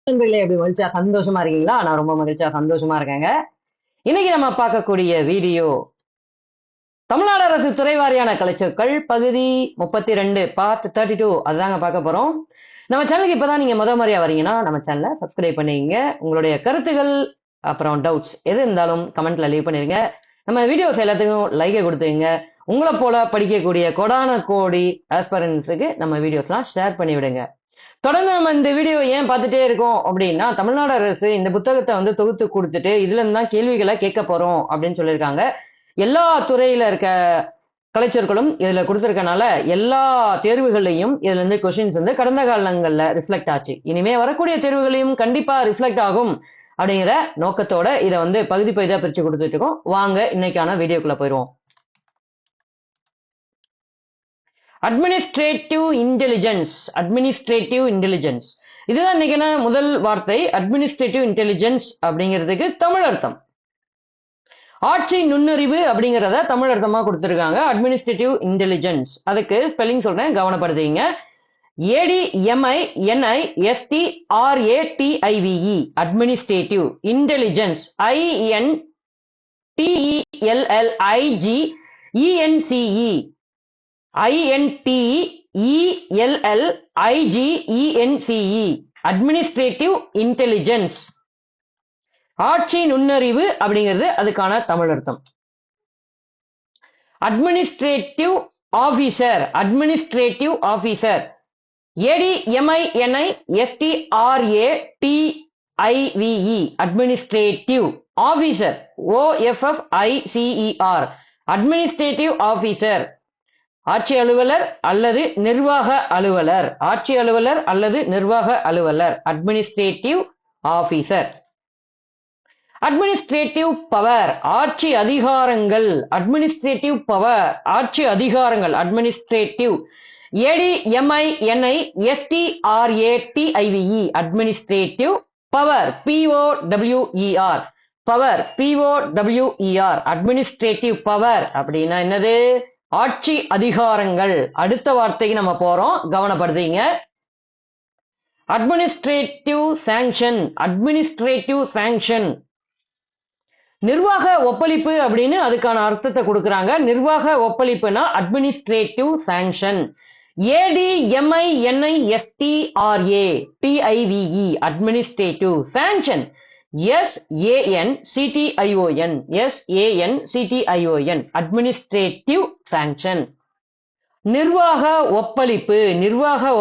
நண்பர்களே, எப்படி மகிழ்ச்சியா சந்தோஷமா இருக்கீங்களா? நான் ரொம்ப மகிழ்ச்சியா சந்தோஷமா இருக்கேங்க. இன்னைக்கு நம்ம பார்க்கக்கூடிய வீடியோ தமிழ்நாடு அரசு துறைவாரியான கலைச்சொற்கள் பகுதி 32 பார்ட் 32 அதுதாங்க பார்க்க போறோம். நம்ம சேனலுக்கு இப்பதான் நீங்க முறையா வரீங்கன்னா நம்ம சேனலை சப்ஸ்கிரைப் பண்ணிக்கங்க. உங்களுடைய கருத்துகள் அப்புறம் டவுட்ஸ் எது இருந்தாலும் கமெண்ட்ல லீவ் பண்ணிருங்க. நம்ம வீடியோஸ் எல்லாத்துக்கும் லைக்கை கொடுத்துங்க. உங்களை போல படிக்கக்கூடிய கோடான கோடி ஆஸ்பரன்ஸுக்கு நம்ம வீடியோஸ்லாம் ஷேர் பண்ணி விடுங்க. தொடர்ந்து நம்ம இந்த வீடியோ ஏன் பார்த்துட்டே இருக்கோம் அப்படின்னா, தமிழ்நாடு அரசு இந்த புத்தகத்தை தொகுத்து கொடுத்துட்டு இதுல இருந்து தான் கேள்விகளை கேட்க போறோம் அப்படின்னு சொல்லியிருக்காங்க. எல்லா துறையில இருக்க கலைச்சொற்களும் இதுல கொடுத்திருக்கனால எல்லா தேர்வுகளையும் இதுல இருந்து கொஸ்டின்ஸ் கடந்த காலங்கள்ல ரிஃப்ளெக்ட் ஆச்சு. இனிமே வரக்கூடிய தேர்வுகளையும் கண்டிப்பா ரிஃப்ளெக்ட் ஆகும் அப்படிங்கிற நோக்கத்தோட இதை பகுதி பகுதியா பிரிச்சு கொடுத்துட்டு இருக்கோம். வாங்க இன்னைக்கான வீடியோக்குள்ள போயிடுவோம். அட்மினிஸ்ட்ரேட்டிவ் இன்டெலிஜென்ஸ் இதுதான் இன்னைக்கான முதல் வார்த்தை. அட்மினிஸ்ட்ரேட்டிவ் இன்டெலிஜென்ஸ் அப்படிங்கிறதுக்கு தமிழ் அர்த்தம் ஆட்சி நுண்ணறிவு அப்படிங்கிறத தமிழ் அர்த்தமா கொடுத்திருக்காங்க. அட்மினிஸ்ட்ரேட்டிவ் இன்டெலிஜென்ஸ் அதுக்கு ஸ்பெல்லிங் சொல்றேன், கவனப்படுத்துவீங்க. ADMINISTRATIVE administrative intelligence INTELLIGENCE administrative intelligence ஆட்சி நுண்ணறிவு அப்படிங்கிறது அதுக்கான தமிழ் அர்த்தம். Administrative officer ADMINISTRATIVE administrative officer OFFICER administrative officer ஆட்சி அலுவலர் அல்லது நிர்வாக அலுவலர் அட்மினிஸ்ட்ரேட்டிவ் ஆபீசர். அட்மினிஸ்ட்ரேட்டிவ் பவர் ஆட்சி அதிகாரங்கள் administrative ADMINISTRATIVE administrative power POWER administrative power அப்படின்னா என்னது? ஆட்சி அதிகாரங்கள். அடுத்த வார்த்தைக்கு நம்ம போறோம், கவனப்படுத்தீங்க. அட்மினிஸ்ட்ரேட்டிவ் சாங்ஷன் நிர்வாக ஒப்பளிப்பு அப்படின்னு அதுக்கான அர்த்தத்தை கொடுக்கறாங்க. நிர்வாக ஒப்பளிப்புனா administrative sanction. ADMINISTRATIVE administrative sanction SANCTION administrative sanction. நிர்வாக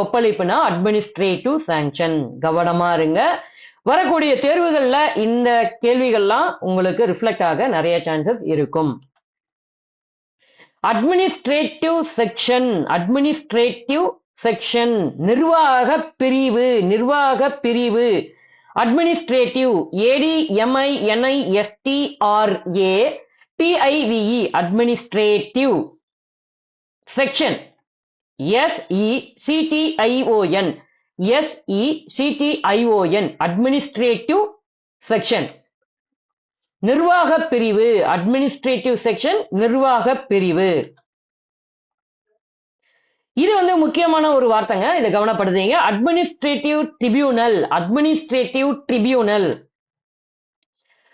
ஒப்பளிப்புனா அட்மினிஸ்ட்ரேட்டிவ் சாங்ஷன். கவனமா இருங்க. வரக்கூடிய தேர்வுகள்ல இந்த கேள்விகள்லாம் உங்களுக்கு ரிஃப்ளெக்ட் ஆக நிறைய சான்சஸ் இருக்கும். அட்மினிஸ்ட்ரேட்டிவ் செக்ஷன் நிர்வாக பிரிவு administrative ADMINISTRATIVE administrative section SECTION administrative section. நிர்வாக பிரிவு அட்மினிஸ்ட்ரேட்டிவ் செக்ஷன் நிர்வாக பிரிவு. இது முக்கியமான ஒரு வார்த்தைங்க, இதை கவனப்படுத்தீங்க. அட்மினிஸ்ட்ரேட்டிவ் ட்ரிபியூனல்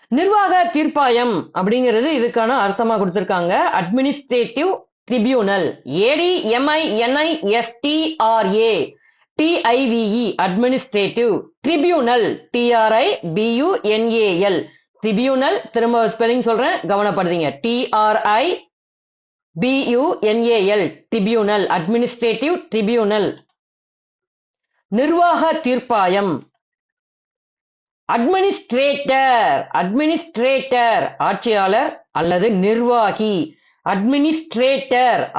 நிர்வாக தீர்ப்பாயம் அப்படிங்கிறது இதுக்கான அர்த்தமா கொடுத்திருக்காங்க. Administrative tribunal ADMINISTRATIVE administrative tribunal TRIBUNAL tribunal. திரும்ப ஸ்பெல்லிங் சொல்றேன், கவனப்படுத்தீங்க. TRIBUNAL tribunal administrative tribunal. நிர்வாக தீர்ப்பாயம் அட்மினிஸ்ட்ரேட்டர் ஆட்சியாளர் அல்லது நிர்வாகி.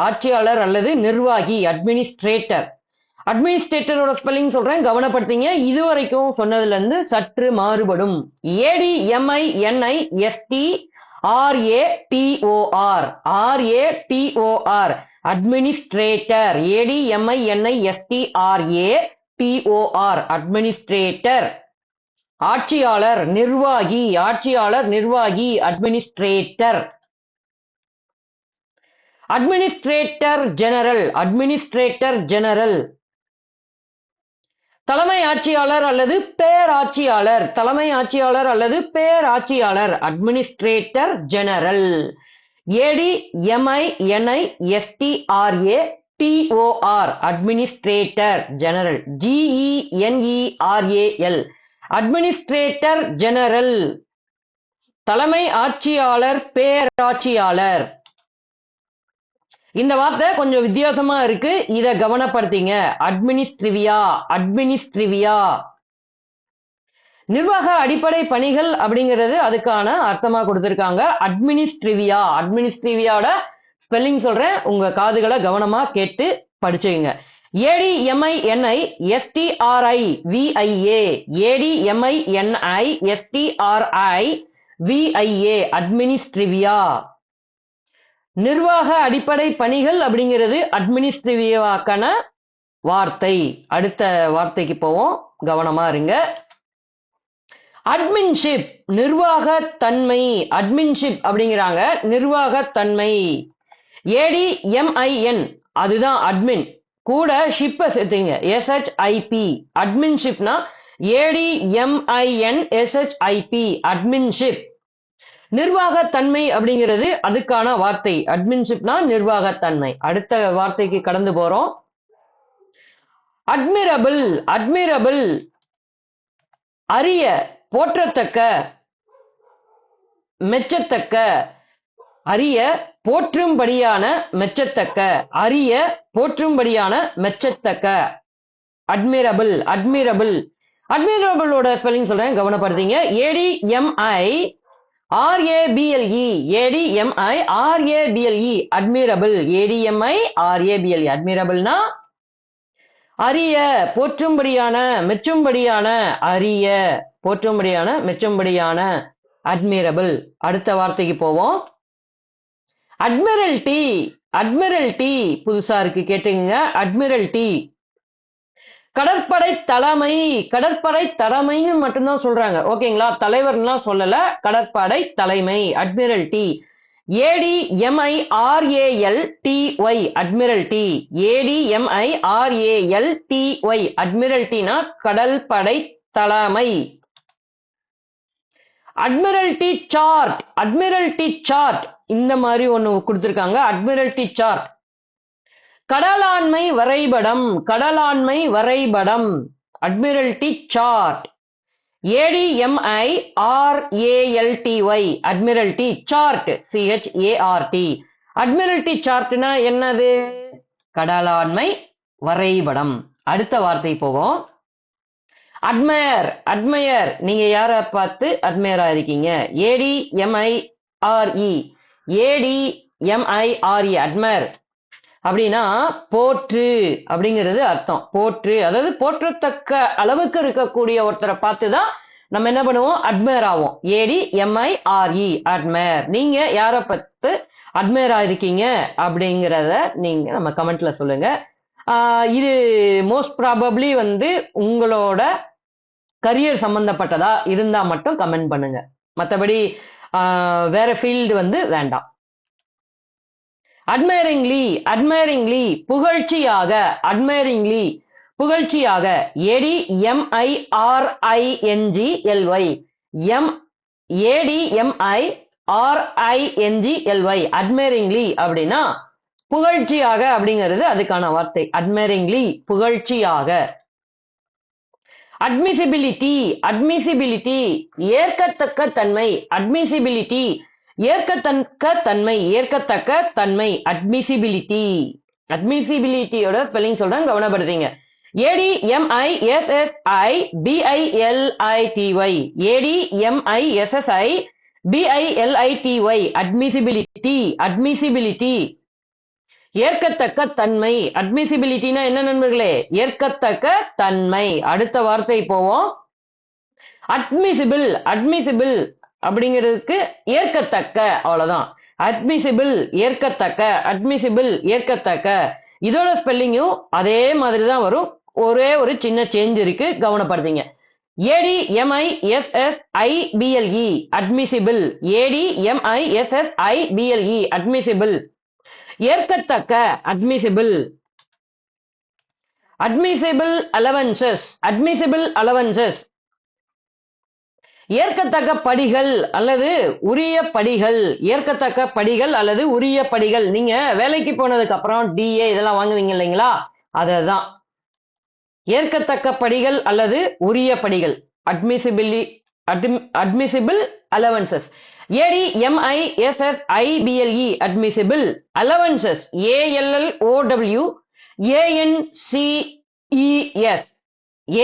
ஆட்சியாளர் அல்லது நிர்வாகி அட்மினிஸ்ட்ரேட்டரோட ஸ்பெல்லிங் சொல்றேன், கவனப்படுத்தீங்க. இதுவரைக்கும் சொன்னதுல இருந்து சற்று மாறுபடும். ADMINISTRATOR administrator ADMINISTRATOR administrator. ஆட்சியாளர் நிர்வாகி அட்மினிஸ்ட்ரேட்டர். அட்மினிஸ்ட்ரேட்டர் ஜெனரல் தலைமை ஆட்சியாளர் அல்லது பேராட்சியாளர், தலைமை ஆட்சியாளர் அல்லது பேராட்சியாளர், administrator general. ADMINISTRATOR administrator general. GENERAL administrator general. தலைமை ஆட்சியாளர், பேராட்சியாளர். இந்த வார்த்தை கொஞ்சம் வித்தியாசமா இருக்கு, இத கவனப்படுத்திங்க. அட்மினிஸ்ட்ரிவியா, அட்மினிஸ்ட்ரிவியா. நிர்வாக அடிப்படை பணிகள் அப்படிங்கிறது அதுக்கான அர்த்தமா கொடுத்திருக்காங்க. அட்மினிஸ்ட்ரிவியா, அட்மினிஸ்ட்ரிவியாவோட ஸ்பெல்லிங் சொல்றேன், உங்க காதுகளை கவனமா கேட்டு படிச்சுங்க. ADMINISTRIVIA, ADMINISTRIVIA அட்மினிஸ்ட்ரிவியா. நிர்வாக அடிப்படை பணிகள் அப்படிங்கிறது அட்மினிஸ்ட்ரிவியாக்கான வார்த்தை. அடுத்த வார்த்தைக்கு போவோம், கவனமா இருங்க. அட்மின்ஷிப், நிர்வாகத்தன்மை. அட்மின்ஷிப் அப்படிங்கிறாங்க, நிர்வாகத்தன்மை. ADMIN அதுதான் அட்மின், கூட ஷிப்பை சேர்த்துங்க, SHIP. அட்மின்ஷிப்னா ADMINSHIP அட்மின்ஷிப். நிர்வாகத்தன்மை அப்படிங்கிறது அதுக்கான வார்த்தை. அட்மின்ஷிப்னா நிர்வாகத்தன்மை. அடுத்த வார்த்தைக்கு கடந்து போறோம். அட்மிரபிள், அட்மிரபிள் அரிய, போற்றத்தக்க, மெச்சத்தக்க. அரிய, போற்றும்படியான, மெச்சத்தக்க. அரிய, போற்றும்படியான, மெச்சத்தக்க. Admirable, admirable. அட்மிரபிளோட ஸ்பெல்லிங் சொல்றேன், கவனப்படுத்திங்க. ADMIRABLE, ADMIRABLE admirable. ADMIRABLE அட்மிரபிள்னா அரிய, போற்றும்படியான, மெச்சும்படியான. அரிய, போற்றும்படியான, மெச்சும்படியான, அட்மிரபிள். அடுத்த வார்த்தைக்கு போவோம். அட்மிரல்டி, அட்மிரல்டி புதுசா இருக்கு, கேட்டுங்க. அட்மிரல்டி கடற்படை தலைமை, கடற்படை தலைமைன்னு மட்டும்தான் சொல்றாங்க, ஓகேங்களா? தலைவர்லாம் சொல்லல, கடற்படை தலைமை. அட்மிரல்டி. ADMIRALTY admiralty. ADMIRALTY அட்மிரல்டினா கடல் படை தலைமை. அட்மிரல்டி சார்ட், அட்மிரல்டி சார்ட் இந்த மாதிரி ஒண்ணு கொடுத்திருக்காங்க. அட்மிரல்டி சார்ட் கடலாண்மை வரைபடம், கடலாண்மை வரைபடம். Admiralty chart. ADMIRALTY admiralty chart, CHART. Admiralty சார்ட்னா என்னது? கடலாண்மை வரைபடம். அடுத்த வார்த்தை போவோம். அட்மயர், அட்மயர் நீங்க யார பார்த்து அட்மயரா இருக்கீங்க? ADMIRE அட்மயர் அப்படின்னா போற்று அப்படிங்கிறது அர்த்தம். போற்று, அதாவது போற்றத்தக்க அளவுக்கு இருக்கக்கூடிய ஒருத்தரை பார்த்து தான் நம்ம என்ன பண்ணுவோம்? அட்மயர் ஆவோம். ADMIRE admire. நீங்க யாரை பார்த்து அட்மயரா இருக்கீங்க அப்படிங்கிறத நீங்க நம்ம கமெண்ட்ல சொல்லுங்க. இது மோஸ்ட் ப்ராபப்ளி உங்களோட கரியர் சம்பந்தப்பட்டதா இருந்தா மட்டும் கமெண்ட் பண்ணுங்க, மற்றபடி வேற ஃபீல்டு வேண்டாம். அட்மைரிங்லி, அட்மைரிங்லி புகழ்ச்சியாக, அட்மைரிங்லி புகழ்ச்சியாக. ADMIRINGLY அட்மைரிங்லி அப்படின்னா புகழ்ச்சியாக அப்படிங்கிறது அதுக்கான வார்த்தை. அட்மைரிங்லி புகழ்ச்சியாக. அட்மிசிபிலிட்டி, அட்மிசிபிலிட்டி ஏற்கத்தக்க தன்மை. அட்மிசிபிலிட்டி ஏற்கத்தக்க தன்மை, ஏற்கத்தக்க தன்மை. அட்மிசிபிலிட்டி. அட்மிசிபிலிட்டியோட ஸ்பெல்லிங் சொல்றேன், கவனப்படுத்தீங்க. ADMISSIBILITY, ADMISSIBILITY அட்மிசிபிலிட்டி. அட்மிசிபிலிட்டி ஏற்கத்தக்க தன்மை. அட்மிசிபிலிட்டினா என்ன நண்பர்களே? ஏற்கத்தக்க தன்மை. அடுத்த வார்த்தை போவோம். அட்மிசிபிள், அட்மிசிபிள் அப்படிங்கிறதுக்கு ஏற்கத்தக்க, அவ்வளவுதான். அட்மிசிபிள் ஏற்கத்தக்க, அட்மிசிபிள் ஏற்கத்தக்க. இதோட ஸ்பெல்லிங்கும் அதே மாதிரி தான் வரும், ஒரே ஒரு சின்ன சேஞ்ச் இருக்கு, கவனப்படுத்தீங்க. ADMISSIBLE admissible. ADMISSIBLE அட்மிசிபிள் ஏற்கத்தக்க, admissible. Admissible allowances, admissible allowances ஏற்கத்தக்க படிகள் அல்லது உரிய படிகள், ஏற்கத்தக்க படிகள் அல்லது உரிய படிகள். நீங்க வேலைக்கு போனதுக்கு அப்புறம் டிஏ இதெல்லாம் வாங்குவீங்க இல்லைங்களா, அததான் ஏற்கத்தக்க படிகள் அல்லது உரிய படிகள். Admissible allowances. ADMISSIBLE admissible allowances, ALLOW ANCES,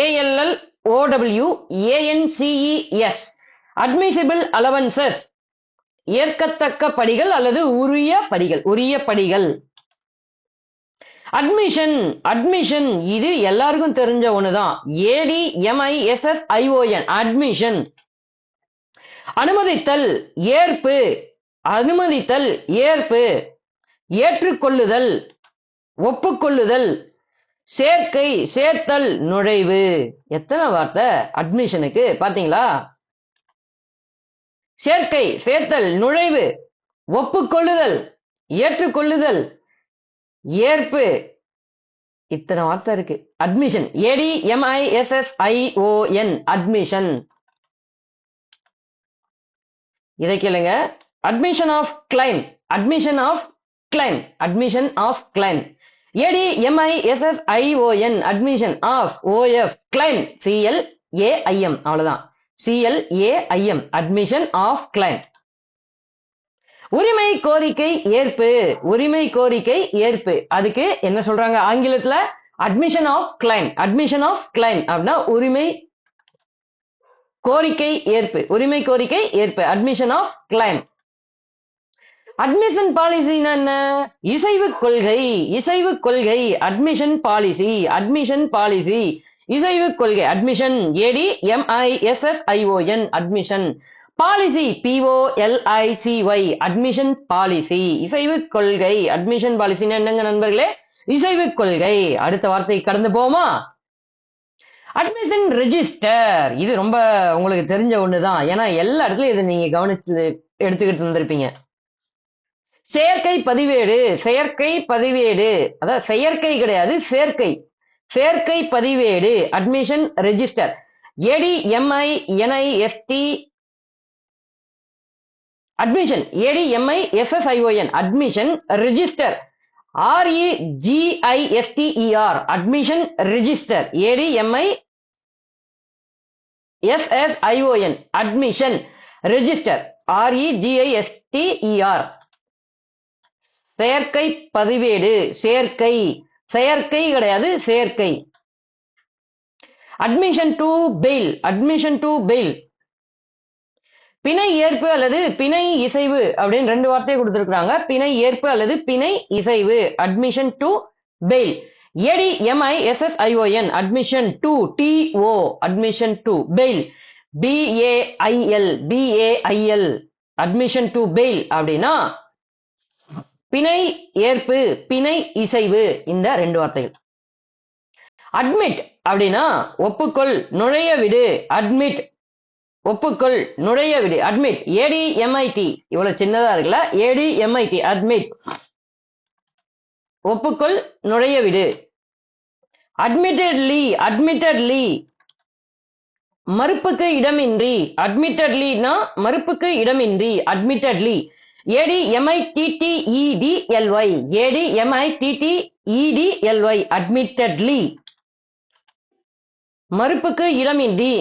ALLOW ANCES admissible allowances ஏற்கத்தக்க படிகள் அல்லது உரிய படிகள், உரிய படிகள். அட்மிஷன், அட்மிஷன் இது எல்லாருக்கும் தெரிஞ்ச ஒண்ணுதான். ADMISSION admission. அனுமதித்தல், ஏற்பு, அனுமதித்தல், ஏற்பு, ஏற்றுக்கொள்ளுதல், ஒப்புக்கொள்ளுதல், சேர்க்கை, சேர்த்தல், நுழைவு. எத்தனை வார்த்தை அட்மிஷனுக்கு பாத்தீங்களா? சேர்க்கை, சேர்த்தல், நுழைவு, ஒப்புக்கொள்ளுதல், ஏற்றுக்கொள்ளுதல், ஏற்பு, இத்தனை வார்த்தை இருக்கு. Admission, ADMISSION admission. இதை கேளுங்க. Admission of claim, admission of claim, admission of claim. ADMISSION admission of OF claim, CLAIM அவ்வளவுதான், CLAIM அட்மிஷன் ஆஃப் கிளைம். உரிமை கோரிக்கை ஏற்பு, உரிமை கோரிக்கை ஏற்பு. அதுக்கு என்ன சொல்றாங்க ஆங்கிலத்துல? Admission of claim, admission of claim அப்படின்னா உரிமை கோரிக்கை ஏற்பு, உரிமை கோரிக்கை ஏற்பு, அட்மிஷன் ஆஃப் கிளைம். அட்மிஷன் பாலிசினா என்ன? இசைவு கொள்கை, இசைவு கொள்கை, அட்மிஷன் பாலிசி, அட்மிஷன் பாலிசி, இசைவு கொள்கை. Admission, ADMISSION admission. Policy, POLICY admission policy, இசைவு கொள்கை. அட்மிஷன் பாலிசினா என்னங்க நண்பர்களே? இசைவு கொள்கை. அடுத்த வார்த்தை கடந்து போமா? Admission register. இது ரொம்ப உங்களுக்கு தெரிஞ்ச ஒண்ணுதான், ஏன்னா எல்லா இடத்துலயும் இதை நீங்க கவனிச்சு எடுத்துக்கிட்டு இருந்திருப்பீங்க. செயற்கை பதிவேடு, செயற்கை பதிவேடு, அதாவது செயற்கை கிடையாது, சேர்க்கை, சேர்க்கை பதிவேடு. Admission register. ADMINIST admission, ADMISSION admission register. REGISTER admission register. ADMISSION admission register. REGISTER சேர்க்கை பதிவேடு, சேர்க்கை, செயற்கை கிடையாது, சேர்க்கை. Admission to bail, admission to bail. பிணை ஏற்பு அல்லது பிணை இசைவு அப்படின்னு ரெண்டு வார்த்தையை கொடுத்திருக்காங்க. பிணை ஏற்பு அல்லது பிணை இசைவு. Admission to bail. ADMISSION admission to TO admission to bail. BAIL BAIL admission to bail அப்படின்னா பிணை ஏற்பு, பிணை இசைவு, இந்த ரெண்டு வார்த்தைகள். அட்மிட் அப்படின்னா ஒப்புக்கொள், நுழைய விடு. அட்மிட், ஒப்புக்கொள், நுழைய விடு. அட்மிட். ADMIT இவ்வளவு சின்னதா இருக்குல்ல, ADMIT அட்மிட், ஒப்புக்கொள், நுழைய விடு. அட்மிட்டட்லி, அட்மிட்டட்லி மறுப்புக்கு இடமின்றி. அட்மிட்டட்லினா மறுப்புக்கு இடமின்றி. அட்மிட்டட்லி. ADMITTEDLY ADMITTEDLY அட்மிட்டட்லி மறுப்புக்கு இடமின்றி,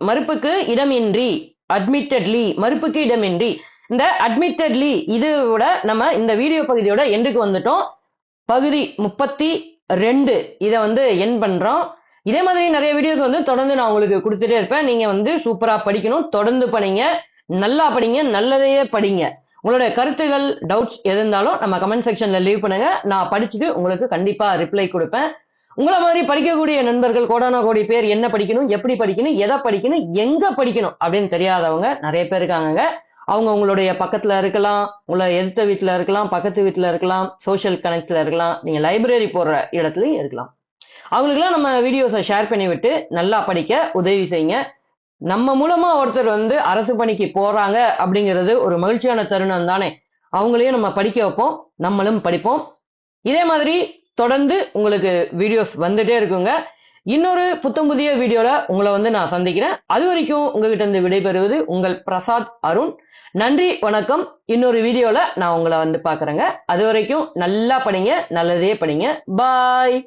மறுப்புக்கு இடமின்றி. அட்மிட்டட்லி மறுப்புக்கு இடமின்றி. இந்த அட்மிட்டட்லி இதோட நம்ம இந்த வீடியோ பகுதியோட எண்டுக்கு வந்துட்டோம். பகுதி 32 இதை என் பண்றோம். இதே மாதிரி நிறைய வீடியோஸ் தொடர்ந்து நான் உங்களுக்கு கொடுத்துட்டே இருப்பேன். நீங்க சூப்பரா படிக்கணும், தொடர்ந்து படிங்க, நல்லா படிங்க, நல்லதையே படிங்க. உங்களுடைய கருத்துகள், டவுட்ஸ் எது இருந்தாலும் நம்ம கமெண்ட் செக்ஷன்ல லீவ் பண்ணுங்க. நான் படிச்சுட்டு உங்களுக்கு கண்டிப்பா ரிப்ளை கொடுப்பேன். உங்களை மாதிரி படிக்கக்கூடிய நண்பர்கள் கோடானா கோடி பேர் என்ன படிக்கணும், எப்படி படிக்கணும், எதை படிக்கணும், எங்க படிக்கணும் அப்படின்னு தெரியாதவங்க நிறைய பேர் இருக்காங்க. அவங்க உங்களுடைய பக்கத்துல இருக்கலாம், உங்களை எதிர்த்த வீட்டுல இருக்கலாம், பக்கத்து வீட்டுல இருக்கலாம், சோஷியல் கனெக்ட்ல இருக்கலாம், நீங்க லைப்ரரி போடுற இடத்துலயும் இருக்கலாம். அவங்களுக்குலாம் நம்ம வீடியோஸை ஷேர் பண்ணி விட்டு நல்லா படிக்க உதவி செய்யுங்க. நம்ம மூலமா ஒருத்தர் அரசு பணிக்கு போறாங்க அப்படிங்கிறது ஒரு மகிழ்ச்சியான தருணம் தானே. அவங்களையும் நம்ம படிக்க வைப்போம், நம்மளும் படிப்போம். இதே மாதிரி தொடர்ந்து உங்களுக்கு வீடியோஸ் வந்துட்டே இருக்குங்க. இன்னொரு புத்தம் புதிய வீடியோல உங்களை நான் சந்திக்கிறேன். அது வரைக்கும் உங்ககிட்ட இருந்து விடைபெறுவது உங்கள் பிரசாத் அருண். நன்றி, வணக்கம். இன்னொரு வீடியோல நான் உங்களை பார்க்கறேங்க. அது வரைக்கும் நல்லா படிங்க, நல்லதே படிங்க. பாய்.